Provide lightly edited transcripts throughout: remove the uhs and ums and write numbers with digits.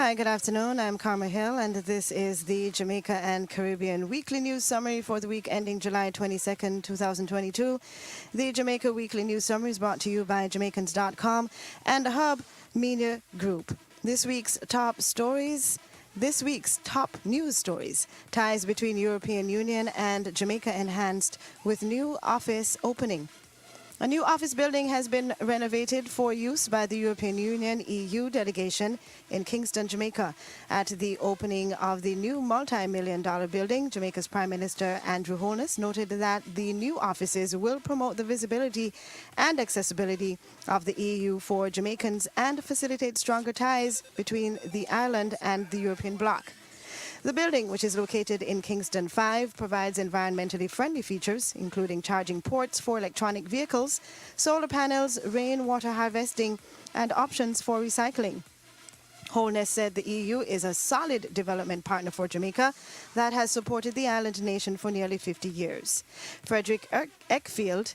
Hi, good afternoon. I'm Kharma Hill, and this is the Jamaica and Caribbean Weekly News Summary for the week ending July 22nd, 2022. The Jamaica Weekly News Summary is brought to you by Jamaicans.com and the Hub Media Group. This week's top news stories: ties between European Union and Jamaica enhanced with new office opening. A new office building has been renovated for use by the European Union EU delegation in Kingston, Jamaica. At the opening of the new multi-million-dollar building, Jamaica's Prime Minister Andrew Holness noted that the new offices will promote the visibility and accessibility of the EU for Jamaicans and facilitate stronger ties between the island and the European bloc. The building, which is located in Kingston 5, provides environmentally friendly features, including charging ports for electronic vehicles, solar panels, rainwater harvesting, and options for recycling. Holness said the EU is a solid development partner for Jamaica that has supported the island nation for nearly 50 years. Frederick Eckfield,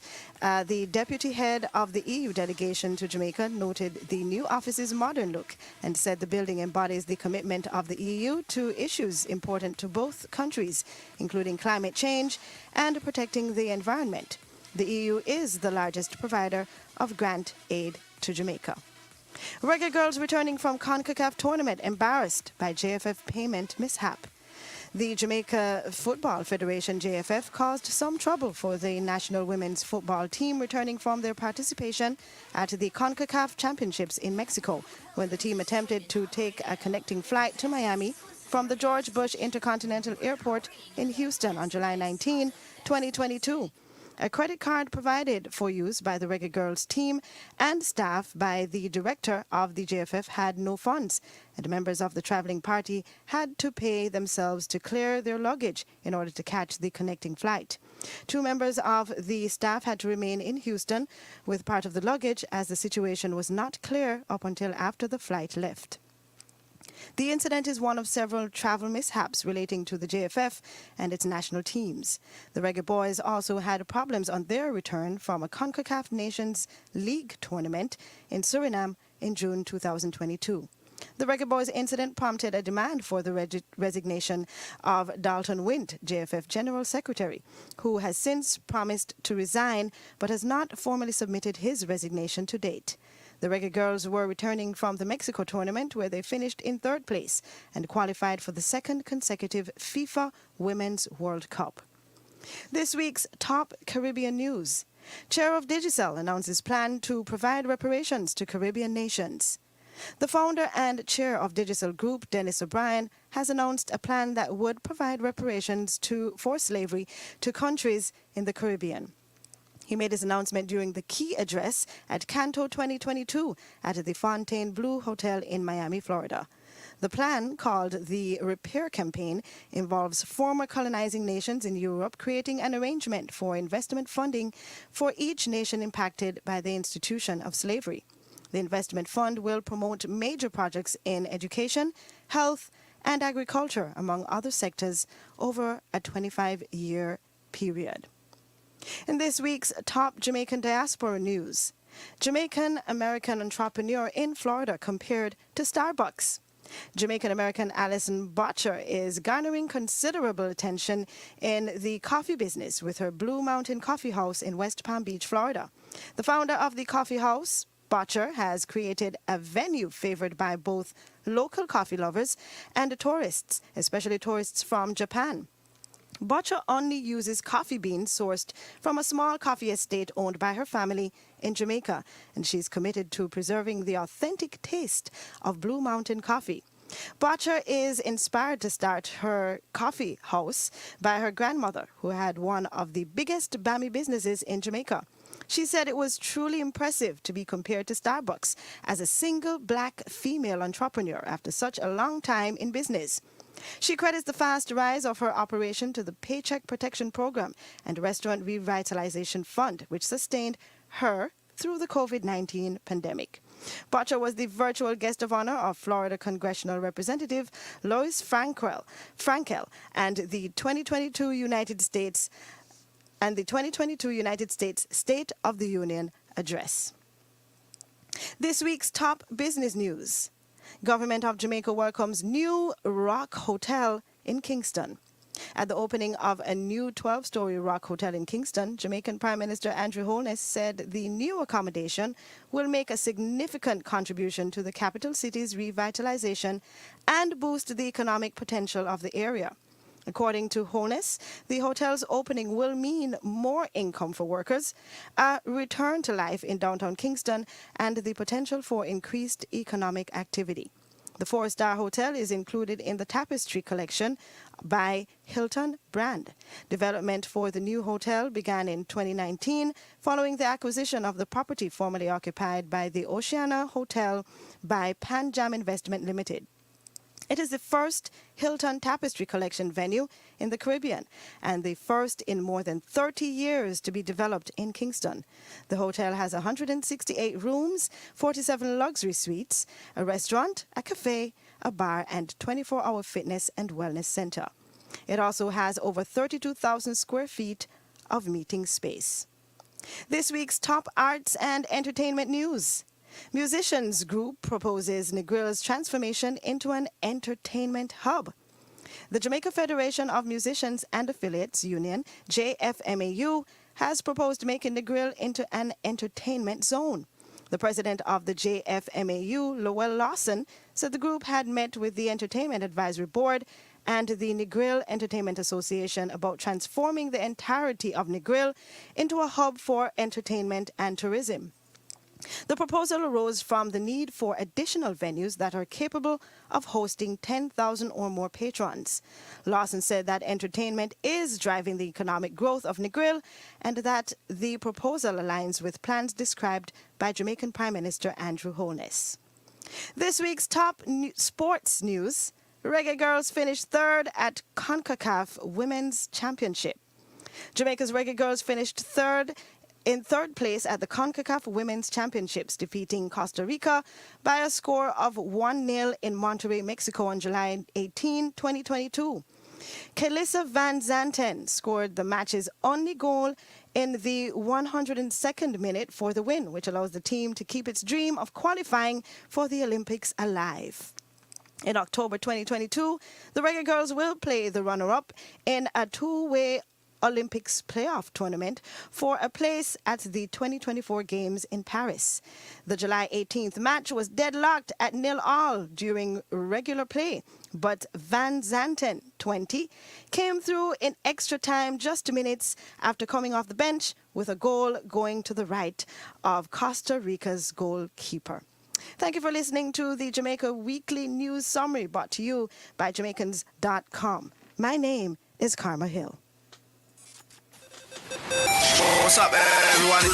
the deputy head of the EU delegation to Jamaica, noted the new office's modern look and said the building embodies the commitment of the EU to issues important to both countries, including climate change and protecting the environment. The EU is the largest provider of grant aid to Jamaica. Reggae Girls returning from Concacaf tournament embarrassed by JFF payment mishap. The Jamaica Football Federation, JFF, caused some trouble for the national women's football team returning from their participation at the Concacaf Championships in Mexico, when the team attempted to take a connecting flight to Miami from the George Bush Intercontinental Airport in Houston on July 19, 2022. A credit card provided for use by the Reggae Girls team and staff by the director of the JFF had no funds, and members of the traveling party had to pay themselves to clear their luggage in order to catch the connecting flight. 2 members of the staff had to remain in Houston with part of the luggage as the situation was not clear up until after the flight left. The incident is one of several travel mishaps relating to the JFF and its national teams. The Reggae Boys also had problems on their return from a CONCACAF Nations League tournament in Suriname in June 2022. The Reggae Boys incident prompted a demand for the resignation of Dalton Wint, JFF General Secretary, who has since promised to resign but has not formally submitted his resignation to date. The Reggae Girls were returning from the Mexico tournament where they finished in 3rd place and qualified for the 2nd consecutive FIFA Women's World Cup. This week's top Caribbean news. Chair of Digicel announces plan to provide reparations to Caribbean nations. The founder and chair of Digicel Group, Dennis O'Brien, has announced a plan that would provide reparations for slavery to countries in the Caribbean. He made his announcement during the key address at Canto 2022 at the Fontainebleau Hotel in Miami, Florida. The plan, called the Repair Campaign, involves former colonizing nations in Europe creating an arrangement for investment funding for each nation impacted by the institution of slavery. The investment fund will promote major projects in education, health, and agriculture, among other sectors, over a 25-year period. In this week's top Jamaican diaspora news, Jamaican American entrepreneur in Florida compared to Starbucks. Jamaican American Alison Botcher is garnering considerable attention in the coffee business with her Blue Mountain Coffee House in West Palm Beach, Florida. The founder of the coffee house, Botcher, has created a venue favored by both local coffee lovers and tourists, especially tourists from Japan. Botcher only uses coffee beans sourced from a small coffee estate owned by her family in Jamaica, and she's committed to preserving the authentic taste of Blue Mountain coffee. Botcher is inspired to start her coffee house by her grandmother, who had one of the biggest Bammy businesses in Jamaica. She said it was truly impressive to be compared to Starbucks as a single black female entrepreneur after such a long time in business. She credits the fast rise of her operation to the Paycheck Protection Program and Restaurant Revitalization Fund, which sustained her through the COVID-19 pandemic. Botcher was the virtual guest of honor of Florida Congressional Representative Lois Frankel and the 2022 United States State of the Union address. This week's top business news. Government of Jamaica welcomes new Rock Hotel in Kingston. At the opening of a new 12-story Rock Hotel in Kingston, Jamaican Prime Minister Andrew Holness said the new accommodation will make a significant contribution to the capital city's revitalization and boost the economic potential of the area. According to Holness, the hotel's opening will mean more income for workers, a return to life in downtown Kingston, and the potential for increased economic activity. The four-star hotel is included in the Tapestry collection by Hilton brand. Development for the new hotel began in 2019 following the acquisition of the property formerly occupied by the Oceana Hotel by Pan Jam Investment Limited. It is the first Hilton Tapestry Collection venue in the Caribbean and the first in more than 30 years to be developed in Kingston. The hotel has 168 rooms, 47 luxury suites, a restaurant, a cafe, a bar, and 24-hour fitness and wellness center. It also has over 32,000 square feet of meeting space. This week's top arts and entertainment news. Musicians group proposes Negrils transformation into an entertainment hub. The Jamaica Federation of Musicians and Affiliates Union, JFMAU, has proposed making Negril into an entertainment zone. The president of the JFMAU, Lowell Lawson, said the group had met with the Entertainment Advisory Board and the Negril Entertainment Association about transforming the entirety of Negril into a hub for entertainment and tourism. The proposal arose from the need for additional venues that are capable of hosting 10,000 or more patrons. Lawson said that entertainment is driving the economic growth of Negril and that the proposal aligns with plans described by Jamaican Prime Minister Andrew Holness. This week's top sports news. Reggae Girls finished third at Concacaf Women's Championship. Jamaica's Reggae Girls finished in third place at the Concacaf Women's Championships, defeating Costa Rica by a score of 1-0 in Monterrey, Mexico on July 18, 2022. Kelissa Van Zanten scored the match's only goal in the 102nd minute for the win, which allows the team to keep its dream of qualifying for the Olympics alive. In October 2022, the Reggae Girls will play the runner-up in a two-way Olympics playoff tournament for a place at the 2024 Games in Paris. The July 18th match was deadlocked at 0-0 during regular play, but Van Zanten, 20, came through in extra time just minutes after coming off the bench with a goal going to the right of Costa Rica's goalkeeper. Thank you for listening to the Jamaica Weekly News Summary brought to you by Jamaicans.com. My name is Kharma Hill. What's up, everyone?